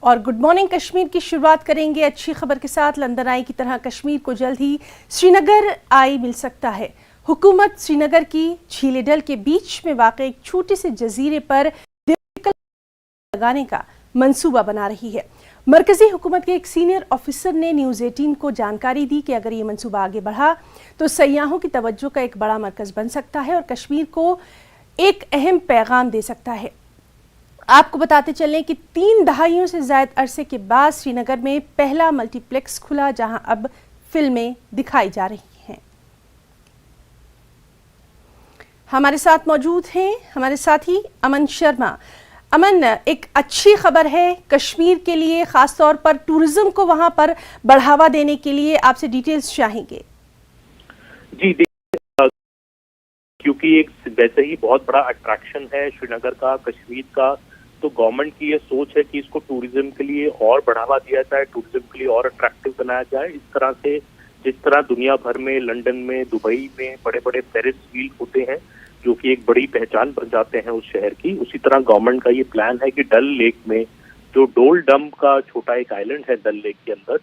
और good morning Kashmir की शुरुआत करेंगे अच्छी खबर के साथ। लंदन आई की तरह कश्मीर को जल्द ही श्रीनगर आई मिल सकता है। हुकूमत श्रीनगर की झीले डल के बीच में वाक़े एक छोटे से जजीरे पर लगाने का मंसूबा बना रही है। मरकजी हुकूमत के एक सीनियर ऑफिसर ने न्यूज़ 18 को जानकारी दी कि अगर ये मंसूबा आगे बढ़ा तो सयाहों की तवज्जो का एक बड़ा मरकज बन सकता है और कश्मीर को एक अहम पैगाम दे सकता है। आपको बताते चलें कि 3 दहाइयों से ज़ायद अरसे के बाद श्रीनगर में पहला मल्टीप्लेक्स खुला जहां अब फिल्में दिखाई जा रही हैं। हमारे साथ मौजूद हैं हमारे साथी अमन शर्मा। अमन, एक अच्छी खबर है कश्मीर के लिए, खास तौर पर टूरिज्म को वहां पर बढ़ावा देने के लिए। आपसे डिटेल्स चाहेंगे। जी, क्योंकि एक वैसे ही बहुत बड़ा अट्रैक्शन है श्रीनगर का, कश्मीर का, तो गवर्नमेंट की ये सोच है कि इसको टूरिज्म के लिए और बढ़ावा दिया जाए, टूरिज्म के लिए और अट्रैक्टिव बनाया जाए। इस तरह से जिस तरह दुनिया भर में, लंदन में, दुबई में बड़े बड़े फेरिस व्हील होते हैं जो कि एक बड़ी पहचान बन जाते हैं उस शहर की, उसी तरह गवर्नमेंट का ये प्लान है कि डल लेक में जो डोल डम का छोटा एक आइलैंड है डल लेक के अंदर,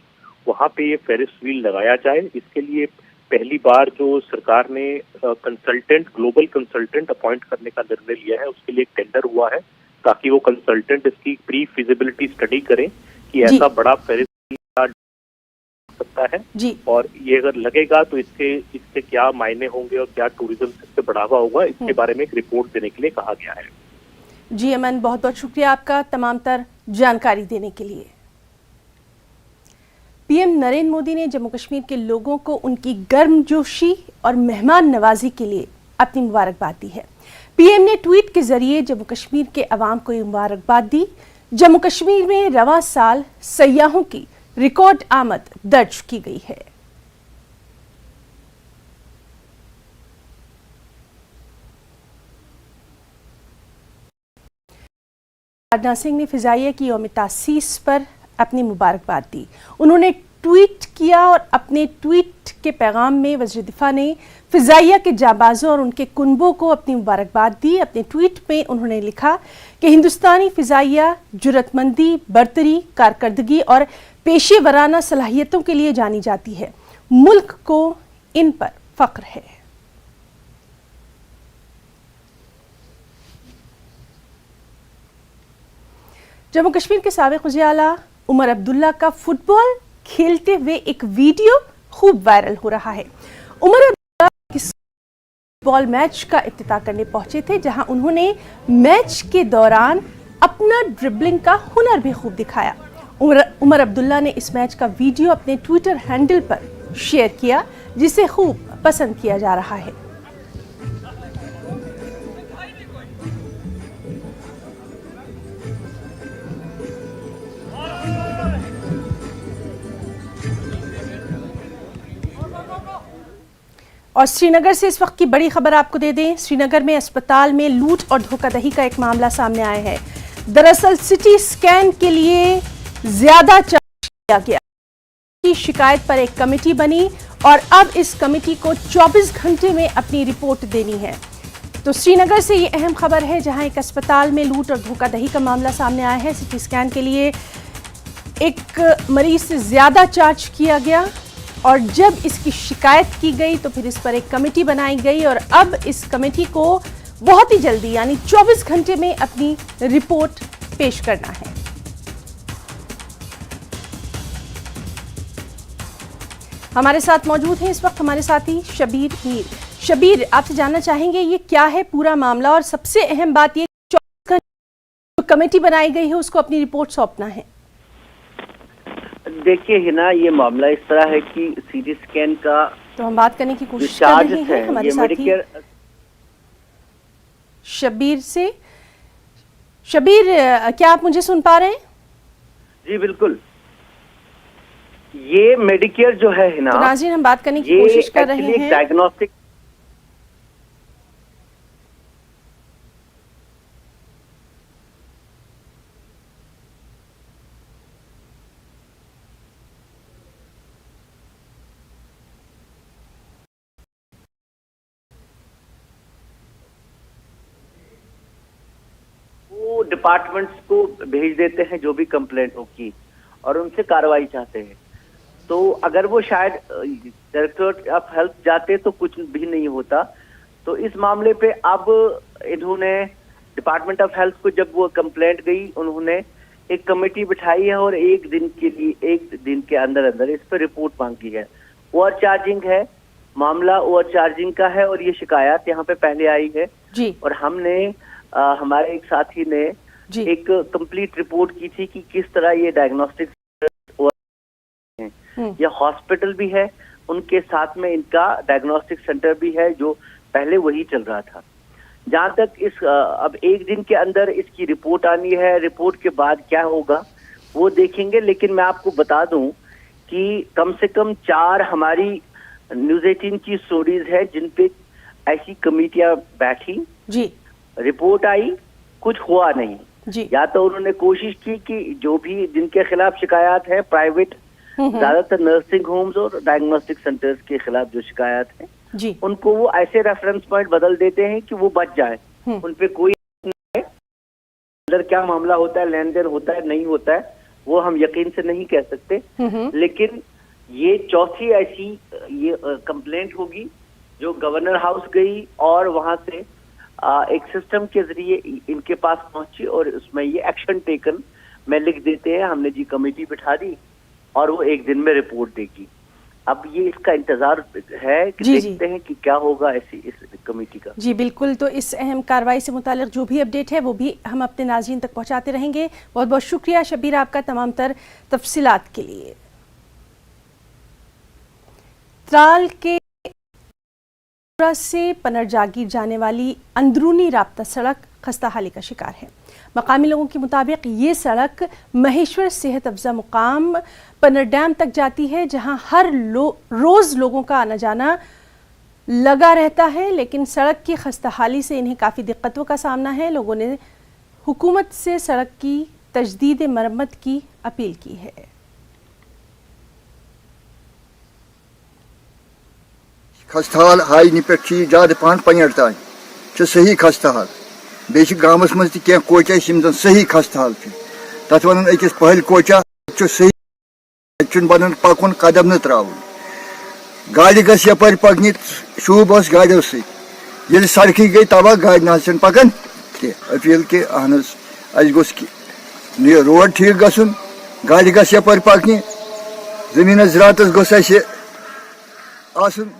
वहाँ पे ये फेरिस व्हील लगाया जाए। इसके लिए पहली बार जो सरकार ने ग्लोबल कंसल्टेंट अपॉइंट करने का निर्णय लिया है, उसके लिए एक टेंडर हुआ है ताकि वो कंसल्टेंट इसकी प्री फिजिबिलिटी स्टडी करें कि ऐसा बड़ा फेरिस व्हील सकता है जी। और ये अगर लगेगा तो इससे क्या मायने होंगे और क्या टूरिज्म से बढ़ावा होगा, इसके बारे में एक रिपोर्ट देने के लिए कहा गया है। जी अमन, बहुत बहुत शुक्रिया आपका तमाम तर जानकारी देने के लिए। पीएम नरेंद्र मोदी ने जम्मू कश्मीर के लोगों को उनकी गर्मजोशी और मेहमान नवाजी के लिए अपनी मुबारकबाद दी है। पीएम ने ट्वीट के जरिए जम्मू कश्मीर के अवाम को ये मुबारकबाद दी। जम्मू कश्मीर में रवां साल सयाहों की रिकॉर्ड आमद दर्ज की गई है। राजनाथ सिंह ने फिजाइया की यौम तासीस पर अपनी मुबारकबाद दी। उन्होंने ट्वीट किया और अपने ट्वीट के पैगाम में वज़ीर दिफा ने फिजाइया के जाबाजों और उनके कुनबों को अपनी मुबारकबाद दी। अपने ट्वीट में उन्होंने लिखा कि हिंदुस्तानी फिजाइया जुर्रतमंदी, बरतरी, कारकर्दगी और पेशेवराना सलाहियतों के लिए जानी जाती है। मुल्क को इन पर फख्र है। जम्मू कश्मीर के साबिक वज़ीर आला उमर अब्दुल्ला का फुटबॉल खेलते हुए एक वीडियो खूब वायरल हो रहा है। उमर अब्दुल्ला फुटबॉल मैच का इफ्तिताह करने पहुंचे थे, जहां उन्होंने मैच के दौरान अपना ड्रिबलिंग का हुनर भी खूब दिखाया। उमर अब्दुल्ला ने इस मैच का वीडियो अपने ट्विटर हैंडल पर शेयर किया, जिसे खूब पसंद किया जा रहा है। और श्रीनगर से इस वक्त की बड़ी खबर आपको दे दें। श्रीनगर में अस्पताल में लूट और धोखाधड़ी का एक मामला सामने आया है। दरअसल सिटी स्कैन के लिए ज्यादा चार्ज किया गया की शिकायत पर एक कमेटी बनी और अब इस कमेटी को 24 घंटे में अपनी रिपोर्ट देनी है। तो श्रीनगर से ये अहम खबर है, जहां एक अस्पताल में लूट और धोखाधड़ी का मामला सामने आया है। सिटी स्कैन के लिए एक मरीज से ज्यादा चार्ज किया गया और जब इसकी शिकायत की गई तो फिर इस पर एक कमेटी बनाई गई और अब इस कमेटी को बहुत ही जल्दी यानी 24 घंटे में अपनी रिपोर्ट पेश करना है। हमारे साथ मौजूद हैं इस वक्त हमारे साथी शबीर मीर। शबीर, आपसे जानना चाहेंगे ये क्या है पूरा मामला और सबसे अहम बात ये 24 घंटे जो कमेटी बनाई गई है उसको अपनी रिपोर्ट सौंपना है। देखिए हिना, ये मामला इस तरह है कि सीटी स्कैन का तो हम बात करने की कोशिश कर रहे हैं हमारे साथी शबीर से। शबीर, क्या आप मुझे सुन पा रहे हैं? जी बिल्कुल। ये मेडिकेयर जो है हिना, तो नाज़रीन हम बात करने की कोशिश कर रहे हैं। डायग्नोस्टिक डिपार्टमेंट्स को भेज देते हैं जो भी कंप्लेंट होगी और उनसे कार्रवाई चाहते हैं। तो अगर वो शायद डायरेक्टरेट ऑफ हेल्थ जाते तो कुछ भी नहीं होता। तो इस मामले पे अब इन्होंने डिपार्टमेंट ऑफ हेल्थ को, जब वो कंप्लेंट गई, उन्होंने एक कमेटी बिठाई है और एक दिन के अंदर अंदर इस पर रिपोर्ट मांगी है। ओवर चार्जिंग है, मामला ओवर चार्जिंग का है और ये शिकायत यहाँ पे पहले आई है जी। और हमने हमारे एक साथी ने जी। एक कंप्लीट रिपोर्ट की थी कि किस तरह ये डायग्नोस्टिक ये हॉस्पिटल भी है, उनके साथ में इनका डायग्नोस्टिक सेंटर भी है जो पहले वही चल रहा था। जहां तक इस अब एक दिन के अंदर इसकी रिपोर्ट आनी है, रिपोर्ट के बाद क्या होगा वो देखेंगे। लेकिन मैं आपको बता दूं कि कम से कम 4 हमारी न्यूज़ 18 की स्टोरीज है जिन पे ऐसी कमेटियां बैठी, जी। रिपोर्ट आई, कुछ हुआ नहीं जी। या तो उन्होंने कोशिश की कि जो भी जिनके खिलाफ शिकायत है, प्राइवेट ज्यादातर नर्सिंग होम्स और डायग्नोस्टिक सेंटर्स के खिलाफ जो शिकायत है जी। उनको वो ऐसे रेफरेंस पॉइंट बदल देते हैं कि वो बच जाए, उन पे कोई अंदर क्या मामला होता है, लेन देन होता है नहीं होता है, वो हम यकीन से नहीं कह सकते। लेकिन ये चौथी ऐसी ये कंप्लेंट होगी जो गवर्नर हाउस गई और वहां से एक सिस्टम के जरिए इनके पास पहुंची और उसमें ये एक्शन टेकन में लिख देते हैं, हमने जी कमेटी बिठा दी और वो एक दिन में रिपोर्ट देगी। अब ये इसका इंतजार है कि देखते हैं कि क्या होगा ऐसी इस कमेटी का। जी बिल्कुल, तो इस अहम कार्रवाई से मुतालिक जो भी अपडेट है वो भी हम अपने नाज़रीन तक पहुंचाते रहेंगे। बहुत बहुत शुक्रिया शबीर आपका तमाम तर तफसीलात के लिए। त्राल के से पनरजागीर जाने वाली अंदरूनी राब्ता सड़क खस्ताहाली का शिकार है। मकामी लोगों के मुताबिक ये सड़क महेश्वर सेहत अफजा मुकाम पनर डैम तक जाती है, जहां हर रोज़ लोगों का आना जाना लगा रहता है। लेकिन सड़क की खस्ताहाली से इन्हें काफ़ी दिक्कतों का सामना है। लोगों ने हुकूमत से सड़क की तजदीद मरम्मत की अपील की है। खस्ताहाल हाई पे ज्यादा पहन पनर तान सही खस्ताहाल, बेच गामस मज तह कोचा यम सही खस्ताहाल तथ वन अकिस पहल कोचा सही बन पकुन कदम न त्रावन, गाड़ी गस यपर पकन शूब गाड़ियों सत सड़क गई तबाह गाड़ी ना पकान अपील कि अहन गोस रोड ठीक गसन, गाड़ी गस यपर पकन, जमीन ज़रात गोस आसन।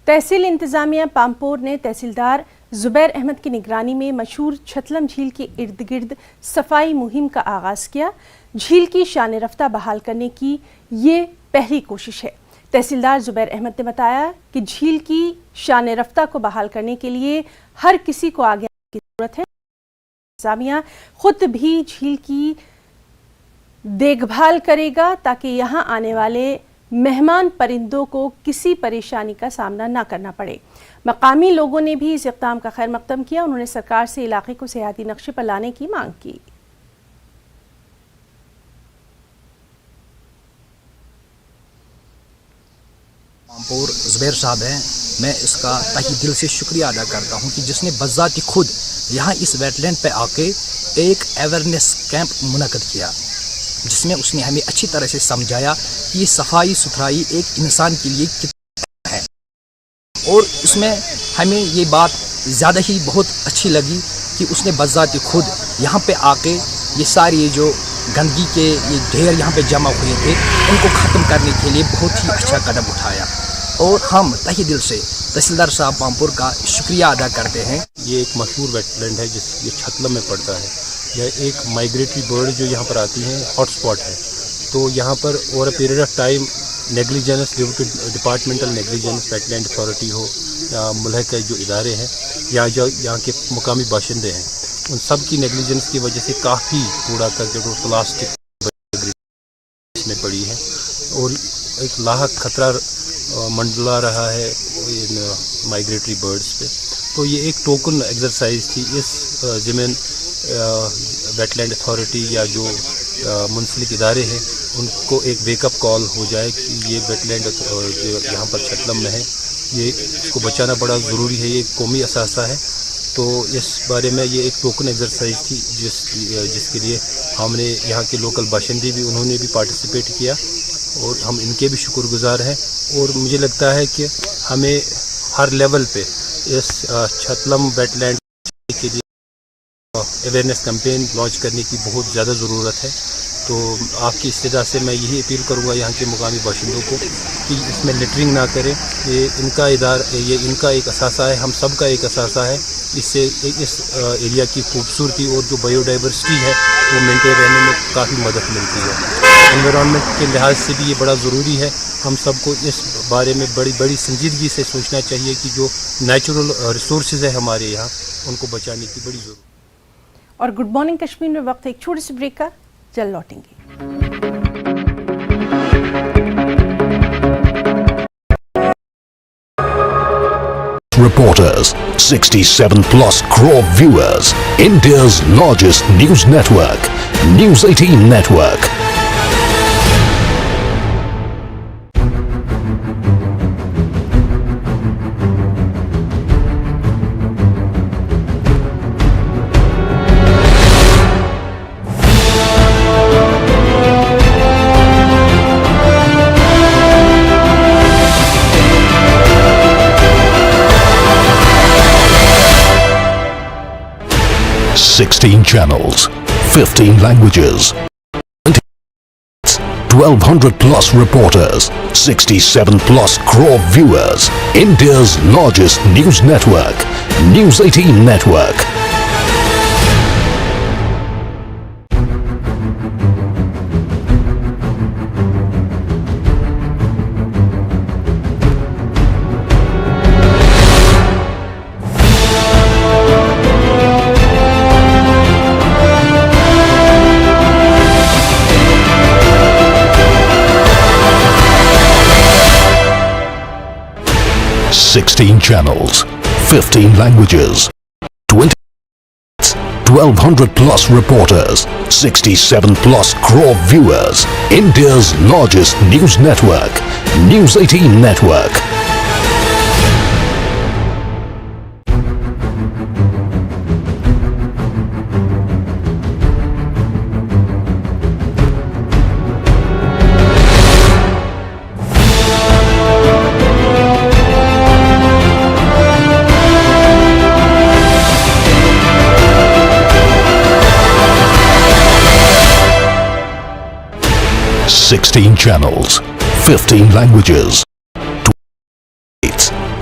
तहसील इंतजामिया पामपोर ने तहसीलदार जुबैर अहमद की निगरानी में मशहूर छतलम झील के इर्द गिर्द सफाई मुहिम का आगाज़ किया। झील की शान रफ्ता बहाल करने की ये पहली कोशिश है। तहसीलदार जुबैर अहमद ने बताया कि झील की शान रफ्ता को बहाल करने के लिए हर किसी को आगे आने की ज़रूरत है। इंतजामिया खुद भी झील की देखभाल करेगा ताकि यहाँ आने वाले मेहमान परिंदों को किसी परेशानी का सामना ना करना पड़े। मकामी लोगों ने भी इस इक़दाम का खैर मकदम किया। उन्होंने सरकार से इलाके को सियाहती नक्शे पर लाने की मांग की। पामपोर जुबैर साहब हैं, मैं इसका तहे दिल से शुक्रिया अदा करता हूं कि जिसने बज़ाती खुद यहाँ इस वेटलैंड पे आके एक अवेयरनेस कैंप मुनक़द किया, जिसमें उसने हमें अच्छी तरह से समझाया कि सफाई सुथराई एक इंसान के लिए कितना है। और उसमें हमें ये बात ज़्यादा ही बहुत अच्छी लगी कि उसने बज़ाती खुद यहाँ पे आके ये सारी जो गंदगी के ये ढेर यहाँ पे जमा हुए थे उनको ख़त्म करने के लिए बहुत ही अच्छा कदम उठाया। और हम तहे दिल से तहसीलदार साहब पामपुर का शुक्रिया अदा करते हैं। ये एक मशहूर वेटलैंड है ये छतलम में पड़ता है। यह एक माइग्रेटरी बर्ड जो यहाँ पर आती हैं हॉटस्पॉट है। तो यहाँ पर over a period of time negligence due to departmental negligence, wetland authority हो या मुल्क के जो इदारे हैं या जो यहाँ के मुकामी बाशिंदे हैं, उन सब की नेग्लिजेंस की वजह से काफ़ी कूड़ा करकट और प्लास्टिक इसमें पड़ी है और एक लाहक खतरा मंडला रहा है इन माइग्रेटरी बर्ड्स पे। तो ये एक टोकन एक्सरसाइज थी इस ज़मीन वेटलैंड अथॉरिटी या जो मुंसलिक इदारे हैं उनको एक वेकअप कॉल हो जाए कि ये वेटलैंड जो यहाँ पर छतलम में है ये इसको बचाना बड़ा ज़रूरी है। ये कौमी असासा है तो इस बारे में ये एक टोकन एक्सरसाइज थी जिसके लिए हमने यहाँ के लोकल बाशिंदे भी उन्होंने भी पार्टिसिपेट किया और हम इनके भी शुक्रगुजार हैं। और मुझे लगता है कि हमें हर लेवल पे इस छतलम वेटलैंड के लिए अवेयरनेस कैंपेन लॉन्च करने की बहुत ज़्यादा ज़रूरत है। तो आपकी इस्तदा से मैं यही अपील करूँगा यहाँ के मुकामी बाशिंदों को कि इसमें लिटरिंग ना करें। ये इनका एक असासा है, हम सब का एक असासा है। इससे इस एरिया की खूबसूरती और जो बायोडाइवर्सिटी है वो मेंटेन रहने में काफ़ी मदद मिलती है। एनवायरनमेंट के लिहाज से भी ये बड़ा ज़रूरी है। हम सबको इस बारे में बड़ी संजीदगी से सोचना चाहिए कि जो नेचुरल रिसोर्सेज है हमारे यहाँ उनको बचाने की बड़ी ज़रूरत है। और गुड मॉर्निंग कश्मीर में वक्त एक छोटे से ब्रेक का, जल्द लौटेंगे। Reporters, 67 plus crore viewers, India's largest news network, News 18 Network. Sixteen channels, 15 languages, 1200 plus reporters, 67 plus crore viewers, India's largest news network, News 18 Network. Sixteen channels, 15 languages, 1200 plus reporters, 67 plus crore viewers, India's largest news network, News 18 Network. Sixteen channels, 15 languages,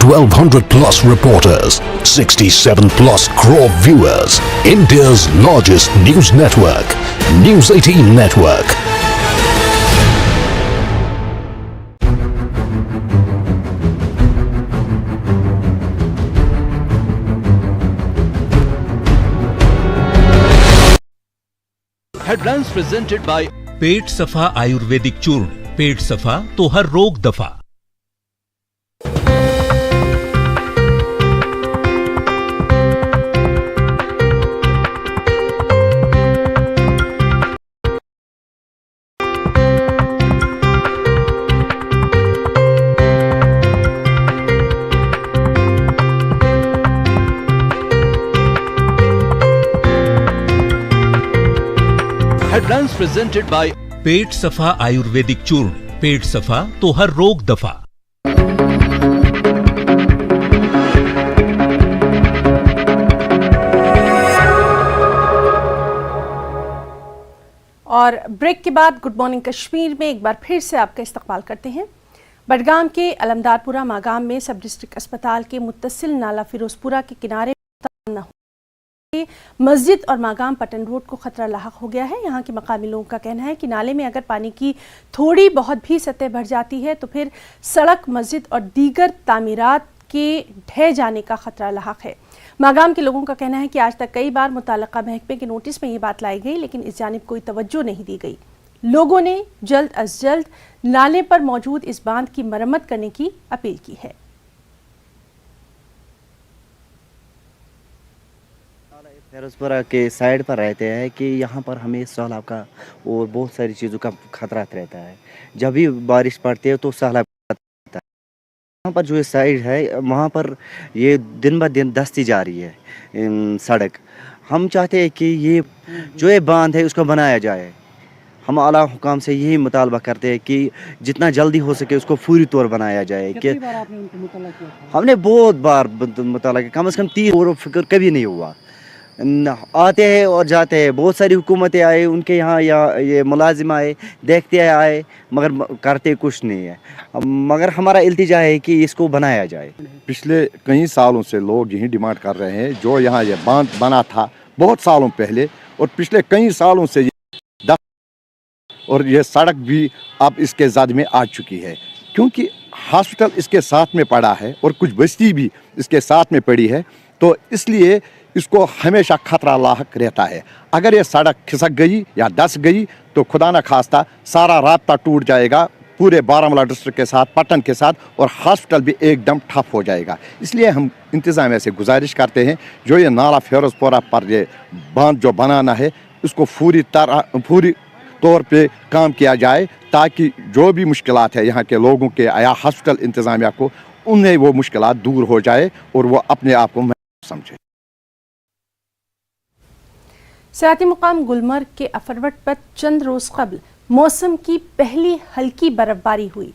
1200 plus reporters, 67 plus crore viewers, India's largest news network, News 18 Network. Headlines presented by पेट सफा आयुर्वेदिक चूर्ण, पेट सफा तो हर रोग दफा। Headlines presented by पेट सफा आयुर्वेदिक चूर्ण, पेट सफा तो हर रोग दफा। और ब्रेक के बाद गुड मॉर्निंग कश्मीर में एक बार फिर से आपका इस्तकबाल करते हैं। बडगाम के अलमदारपुरा मागाम में सब डिस्ट्रिक्ट अस्पताल के मुत्तसिल नाला फिरोजपुरा के किनारे मस्जिद और मागाम पटन रोड को खतरा लाहक हो गया है। यहाँ के मकामी लोगों का कहना है कि नाले में अगर पानी की थोड़ी बहुत भी सतह बढ़ जाती है तो फिर सड़क, मस्जिद और दीगर तामीरात के ढह जाने का खतरा लाहक है। मागाम के लोगों का कहना है कि आज तक कई बार मुताल्लिका महकमे के नोटिस में ये बात लाई गई, लेकिन इस जानिब कोई तवज्जो नहीं दी गई। लोगों ने जल्द अज जल्द नाले पर मौजूद इस बांध की मरम्मत करने की अपील की है। फिरोजपुरा के साइड पर रहते हैं कि यहाँ पर हमें सैलाब का और बहुत सारी चीज़ों का खतरा रहता है। जब भी बारिश पड़ती है तो सैलाब आता है। वहाँ पर जो ये साइड है वहाँ पर ये दिन ब दिन धंसती जा रही है सड़क। हम चाहते हैं कि ये जो ये बांध है उसको बनाया जाए। हम आला हुकाम से यही मुतालबा करते हैं कि जितना जल्दी हो सके उसको पूरी तौर बनाया जाए। कि हमने बहुत बार मुताला किया, कम से कम 30 और फिक्र कभी नहीं हुआ। आते हैं और जाते हैं, बहुत सारी हुकूमतें आए उनके यहाँ या ये मुलाजिम आए, देखते आए, मगर करते कुछ नहीं है। मगर हमारा इल्तिजा है कि इसको बनाया जाए। पिछले कई सालों से लोग यही डिमांड कर रहे हैं, जो यहाँ ये बांध बना था बहुत सालों पहले, और पिछले कई सालों से और ये सड़क भी अब इसके जद में आ चुकी है, क्योंकि हॉस्पिटल इसके साथ में पड़ा है और कुछ बस्ती भी इसके साथ में पड़ी है, तो इसलिए इसको हमेशा खतरा लाहक रहता है। अगर ये सड़क खिसक गई या धंस गई तो खुदा न खास्ता सारा रास्ता टूट जाएगा पूरे बारामूला डिस्ट्रिक्ट के साथ, पटन के साथ, और हॉस्पिटल भी एकदम ठप हो जाएगा। इसलिए हम इंतज़ामिया से गुजारिश करते हैं, जो ये नाला फिरोजपुरा पर ये बांध जो बनाना है उसको पूरी तौर पे काम किया जाए, ताकि जो भी मुश्किलात है यहाँ के लोगों के या हॉस्पिटल इंतज़ामिया को, उन्हें वो मुश्किलात दूर हो जाए और वो अपने आप को समझे। सयाती मुकाम गुलमर्ग के अफरवट पर चंद रोज कबल मौसम की पहली हल्की बर्फबारी हुई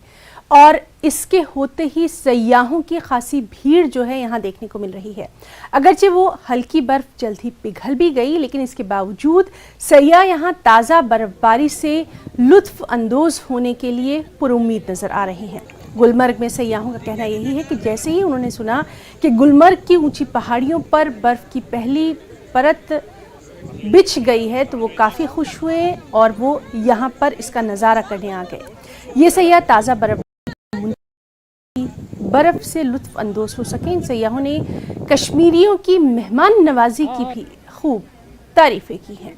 और इसके होते ही सयाहों की खासी भीड़ जो है यहाँ देखने को मिल रही है। अगरचे वो हल्की बर्फ जल्द ही पिघल भी गई, लेकिन इसके बावजूद सयाह यहाँ ताज़ा बर्फबारी से लुत्फ अंदोज होने के लिए पुरुम्मीद नज़र आ रहे हैं। गुलमर्ग में सयाहों का कहना यही है कि जैसे ही उन्होंने सुना कि गुलमर्ग की ऊंची पहाड़ियों पर बर्फ़ की पहली परत बिछ गई है तो वो काफ़ी खुश हुए और वो यहाँ पर इसका नज़ारा करने आ गए। ये सयाह ताज़ा बर्फ़ से लुत्फ़ अंदोज़ हो सके, इन सयाहों ने कश्मीरियों की मेहमान नवाजी की भी खूब तारीफ़ें की हैं।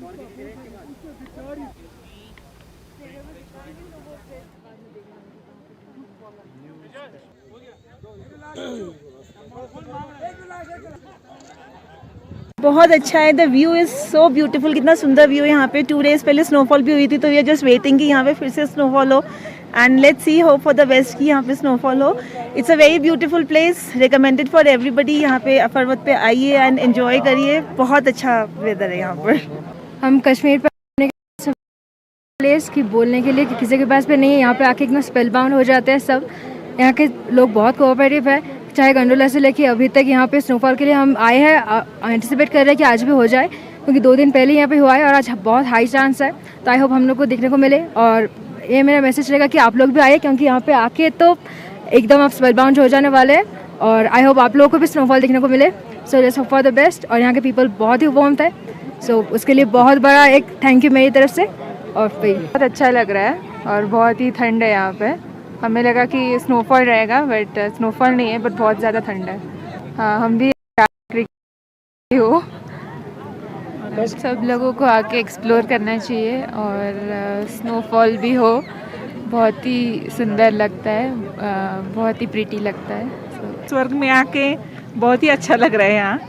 बहुत अच्छा है, the view is so beautiful. कितना सुंदर व्यू है यहाँ पे। 2 डेज पहले स्नोफॉल भी हुई थी, तो वी आर जस्ट वेटिंग कि यहाँ पे फिर से स्नोफॉल हो, and let's see, hope for the best कि यहाँ पे स्नोफॉल हो। It's a very beautiful place, recommended for everybody. यहाँ पे अफरवत पे आइए एंड एंजॉय करिए, बहुत अच्छा वेदर है यहाँ पर। हम कश्मीर पर प्लेस की बोलने के लिए कि किसी के पास पे नहीं है, यहाँ पे आके एकदम स्पेल बाउंड हो जाते हैं सब। यहाँ के लोग बहुत कोऑपरेटिव है, चाहे गंडोला से लेके अभी तक यहाँ पे स्नोफॉल के लिए हम आए हैं, एंटिसिपेट कर रहे हैं कि आज भी हो जाए, क्योंकि 2 दिन पहले यहाँ पे हुआ है और आज बहुत हाई चांस है। तो आई होप हम लोग को देखने को मिले, और ये मेरा मैसेज रहेगा कि आप लोग भी आए, क्योंकि यहाँ पे आके तो एकदम आप स्पेल बाउंड हो जाने वाले हैं। और आई होप आप लोगों को भी स्नोफॉल देखने को मिले। So let's hope for the best. और यहाँ के पीपल बहुत ही वार्म थे, सो उसके लिए बहुत बड़ा एक थैंक यू मेरी तरफ से। और बहुत अच्छा लग रहा है और बहुत ही ठंड है यहाँ पे। हमें लगा कि स्नोफॉल रहेगा, बट स्नोफॉल नहीं है, बट बहुत ज़्यादा ठंड है। हाँ, हम भी हो, सब लोगों को आके एक्सप्लोर करना चाहिए, और स्नोफॉल भी हो, बहुत ही सुंदर लगता है, बहुत ही प्रीटी लगता है। स्वर्ग में आके बहुत ही अच्छा लग रहा है यहाँ,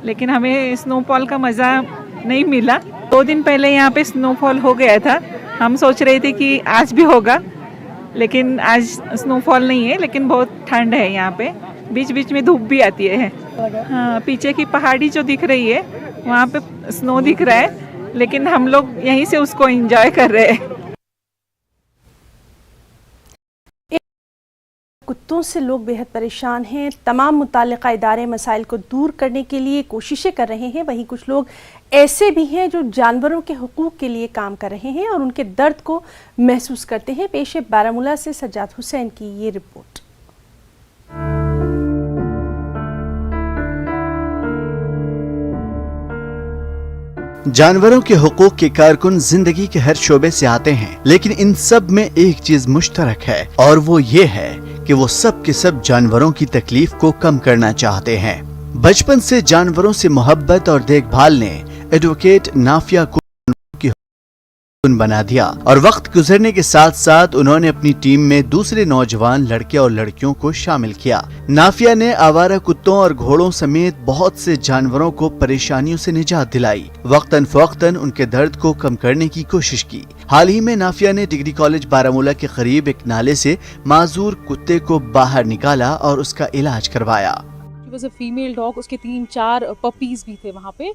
लेकिन हमें स्नोफॉल का मज़ा नहीं मिला। 2 दिन पहले यहाँ पे स्नोफॉल हो गया था, हम सोच रहे थे कि आज भी होगा, लेकिन आज स्नोफॉल नहीं है, लेकिन बहुत ठंड है यहाँ पे। बीच बीच में धूप भी आती है। हाँ, पीछे की पहाड़ी जो दिख रही है वहाँ पे स्नो दिख रहा है, लेकिन हम लोग यहीं से उसको एंजॉय कर रहे हैं। कुत्तों से लोग बेहद परेशान हैं। तमाम मुताल्लिका इदारे मसाइल को दूर करने के लिए कोशिशें कर रहे हैं। वहीं कुछ लोग ऐसे भी हैं जो जानवरों के हुकूक के लिए काम कर रहे हैं और उनके दर्द को महसूस करते हैं। पेश है बारामूला से सज्जाद हुसैन की ये रिपोर्ट। जानवरों के हुकूक के कारकुन जिंदगी के हर शोबे से आते हैं, लेकिन इन सब में एक चीज मुश्तरक है, और वो ये है कि वो सब के सब जानवरों की तकलीफ को कम करना चाहते हैं। बचपन से जानवरों से मोहब्बत और देखभाल ने एडवोकेट नाफिया को की बना दिया और वक्त गुजरने के साथ साथ उन्होंने अपनी टीम में दूसरे नौजवान लड़के और लड़कियों को शामिल किया। नाफिया ने आवारा कुत्तों और घोड़ों समेत बहुत से जानवरों को परेशानियों से निजात दिलाई, वक्तन फवक्तन उनके दर्द को कम करने की कोशिश की। हाल ही में नाफिया ने डिग्री कॉलेज बारामूला के करीब एक नाले से माजूर कुत्ते को बाहर निकाला और उसका इलाज करवाया। फीमेल डॉग, उसके 3-4 पपीज भी थे वहाँ पे।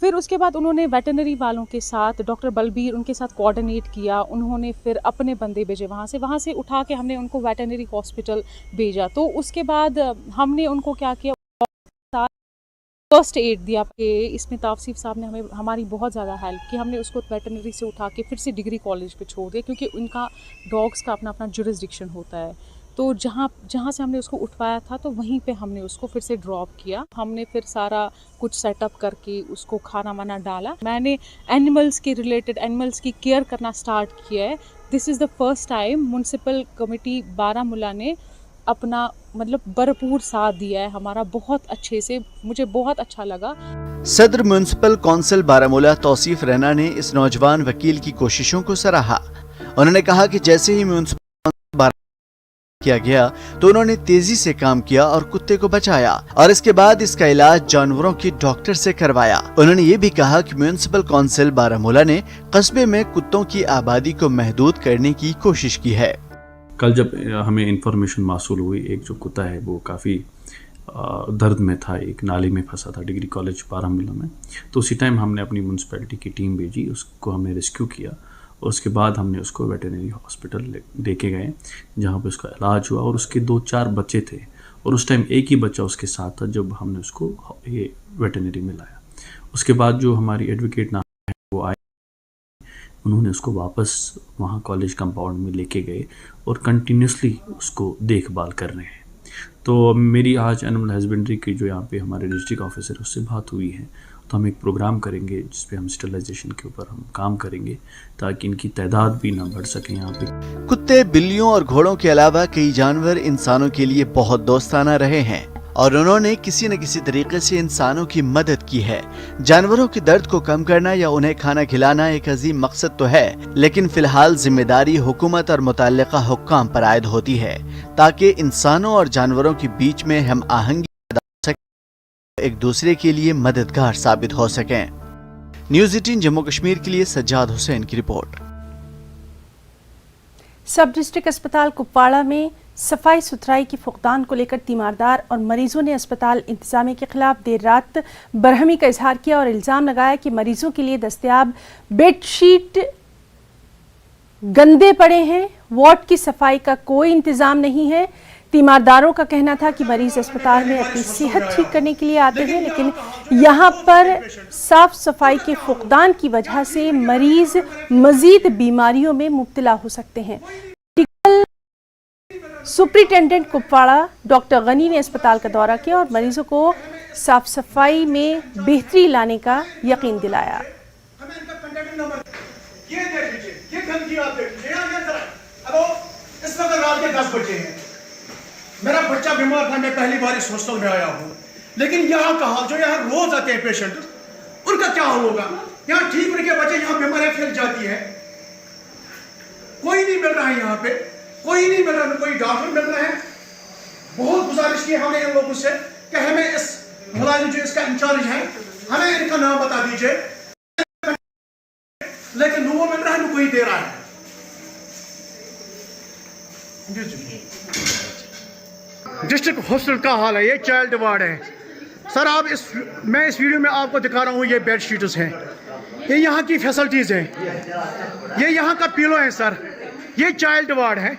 फिर उसके बाद उन्होंने वेटरनरी वालों के साथ, डॉक्टर बलबीर उनके साथ कोऑर्डिनेट किया। उन्होंने फिर अपने बंदे भेजे वहाँ से उठा के हमने उनको वेटरनरी हॉस्पिटल भेजा। तो उसके बाद हमने उनको क्या किया, फर्स्ट एड दिया। इसमें ताफसीफ साहब ने हमारी बहुत ज़्यादा हेल्प की। हमने उसको वेटरनरी से उठा के फिर से डिग्री कॉलेज पे छोड़ दिया, क्योंकि उनका डॉग्स का अपना अपना जुरिस्डिक्शन होता है। तो जहाँ से हमने उसको उठवाया था तो वहीं पे हमने उसको फिर से ड्रॉप किया। हमने फिर सारा कुछ सेटअप करके उसको खाना वाना डाला। मैंने एनिमल्स के रिलेटेड, एनिमल्स की केयर करना स्टार्ट किया है। This is the first time municipal committee Baramulla ने अपना मतलब भरपूर साथ दिया है हमारा, बहुत अच्छे से, मुझे बहुत अच्छा लगा। सदर म्युनिसिपल कौंसिल बारामूला तौसीफ रैना ने इस नौजवान वकील की कोशिशों को सराहा। उन्होंने कहा कि जैसे ही म्युनिसिपल किया गया तो उन्होंने तेजी से काम किया और कुत्ते को बचाया और इसके बाद इसका इलाज जानवरों की डॉक्टर से करवाया। उन्होंने ये भी कहा कि म्युनिसिपल कौंसिल बारामूला ने कस्बे में कुत्तों की आबादी को महदूद करने की कोशिश की है। कल जब हमें इंफॉर्मेशन मासूल हुई, एक जो कुत्ता है वो काफ़ी दर्द में था, एक नाले में फंसा था डिग्री कॉलेज बारामूला में, तो उसी टाइम हमने अपनी म्यूनसिपैलिटी की टीम भेजी, उसको हमने रेस्क्यू किया। उसके बाद हमने उसको वेटरनरी हॉस्पिटल लेके गए, जहाँ पे उसका इलाज हुआ। और उसके 2-4 बच्चे थे और उस टाइम एक ही बच्चा उसके साथ था जब हमने उसको ये वेटरनरी में लाया। उसके बाद जो हमारी एडवोकेट ना है वो आए, उन्होंने उसको वापस वहाँ कॉलेज कंपाउंड में लेके गए और कंटिन्यूसली उसको देखभाल कर रहे हैं। तो मेरी आज एनिमल हस्बेंड्री की जो यहाँ पे हमारे डिस्ट्रिक्ट ऑफिसर उससे बात हुई है, तो हम एक प्रोग्राम करेंगे जिसपे हम स्टरलाइजेशन के ऊपर हम काम करेंगे ताकि इनकी तादाद भी ना बढ़ सके यहाँ पे। कुत्ते, बिल्लियों और घोड़ों के अलावा कई जानवर इंसानों के लिए बहुत दोस्ताना रहे हैं और उन्होंने किसी न किसी तरीके से इंसानों की मदद की है। जानवरों के दर्द को कम करना या उन्हें खाना खिलाना एक अजीम मकसद तो है, लेकिन फिलहाल जिम्मेदारी हुकूमत और मुतल्लिका हुक्काम पर आयद होती है ताकि इंसानों और जानवरों के बीच में हम आहंगी एक दूसरे के लिए मददगार साबित हो सकें। न्यूज़ 18 जम्मू कश्मीर के लिए सज्जाद हुसैन की रिपोर्ट। सब डिस्ट्रिक्ट अस्पताल कुपवाड़ा में सफाई सुथराई की फुकदान को लेकर तीमारदार और मरीजों ने अस्पताल इंतजामिया के खिलाफ देर रात बरहमी का इजहार किया और इल्जाम लगाया कि मरीजों के लिए दस्तयाब बेडशीट गंदे पड़े हैं, वार्ड की सफाई का कोई इंतजाम नहीं है। तीमारदारों का कहना था कि मरीज अस्पताल में अपनी सेहत ठीक करने के लिए आते हैं, लेकिन यहाँ पर साफ सफाई के फुकदान की वजह से मरीज मजीद बीमारियों में मुब्तला हो सकते हैं। सुप्रिंटेंडेंट कुपवाड़ा डॉक्टर गनी ने अस्पताल का दौरा किया और मरीजों को साफ सफाई में बेहतरी लाने का यकीन दिलाया। मेरा बच्चा बीमार था, मैं पहली बार इस हॉस्टल में आया हूँ, लेकिन यहाँ का हाल, जो यहाँ रोज आते हैं पेशेंट, उनका क्या हाल होगा? यहाँ ठीक रखे बच्चे, यहाँ बीमारियाँ फैल जाती है। कोई नहीं मिल रहा है यहाँ पे, कोई नहीं मिल रहा, कोई डॉक्टर मिल रहा है। बहुत गुजारिश की हमने इन लोगों से कि हमें इस मुलाजिम जो इसका इंचार्ज है, हमें इनका नाम बता दीजिए, लेकिन वो मिल रहा है, कोई दे रहा है। डिस्ट्रिक्ट हॉस्पिटल का हाल है, ये चाइल्ड वार्ड है सर। आप मैं इस वीडियो में आपको दिखा रहा हूँ, ये बेड शीट्स हैं, ये यहाँ की फैसिलिटीज़ हैं, ये यहाँ का पिलो है सर, ये चाइल्ड वार्ड है,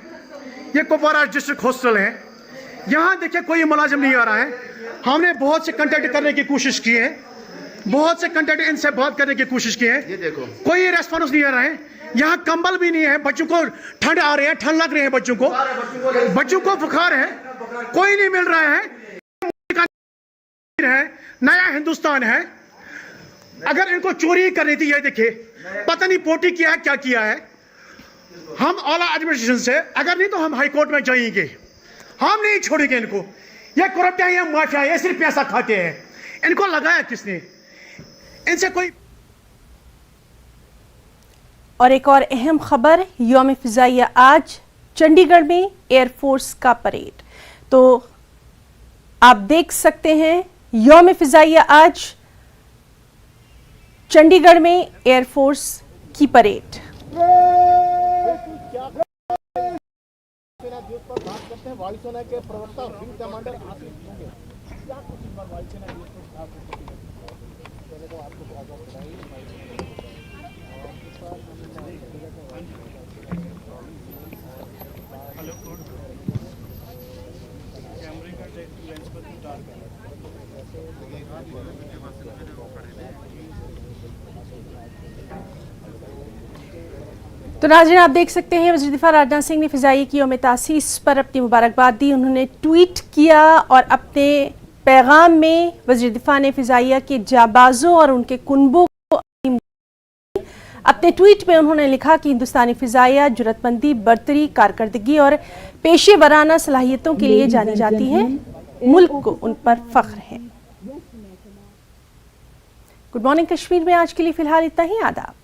ये कुपवाड़ा डिस्ट्रिक्ट हॉस्पिटल है। यहाँ देखिए कोई मुलाजिम नहीं आ रहा है। हमने बहुत से कंटेक्ट करने की कोशिश की है, बहुत से कंटेक्ट इनसे बात करने की कोशिश की है, कोई रेस्पॉन्स नहीं आ रहा है। यहाँ कंबल भी नहीं है, बच्चों को ठंड आ रही है, ठंड लग रही है, बच्चों को बुखार है, कोई नहीं मिल रहा है। नया हिंदुस्तान है, अगर इनको चोरी करनी थी, ये देखिए पता नहीं पोटी किया है, क्या किया है। हम आला एडमिनिस्ट्रेशन से, अगर नहीं तो हम हाई कोर्ट में जाएंगे, हम नहीं छोड़ेंगे इनको। ये करप्ट है, ये माफिया है, ये सिर्फ पैसा खाते हैं। इनको लगाया किसने? इनसे कोई और एक और अहम खबर, यौम फ़िज़ाइया आज चंडीगढ़ में एयरफोर्स का परेड। तो आप देख सकते हैं यौम फ़िज़ाइया आज चंडीगढ़ में एयरफोर्स की परेड। वायुसेना के प्रवक्ता विंग कमांडर आशीष होंगे, क्या कुछ इस बार वायुसेना दिवस पर खास पहले तो आपको बहुत बहुत बधाई। कैमरे का लेंस पर डार्क है। तो नाज़रीन, आप देख सकते हैं वज़ीर दिफ़ा राजनाथ सिंह ने फ़िज़ाइया की यौम तासीस पर अपनी मुबारकबाद दी। उन्होंने ट्वीट किया और अपने पैगाम में वज़ीर दिफ़ा ने फ़िज़ाइया के जाबाजों और उनके कुनबों को अपने ट्वीट में उन्होंने लिखा कि हिंदुस्तानी फ़िज़ाइया जुर्रतमंदी, बर्तरी, कारकर्दगी और पेशेवराना सलाहियतों के लिए जानी जाती हैं। मुल्क को उन पर फ़ख्र है। गुड मॉर्निंग कश्मीर में आज के लिए फ़िलहाल इतना ही। आदाब।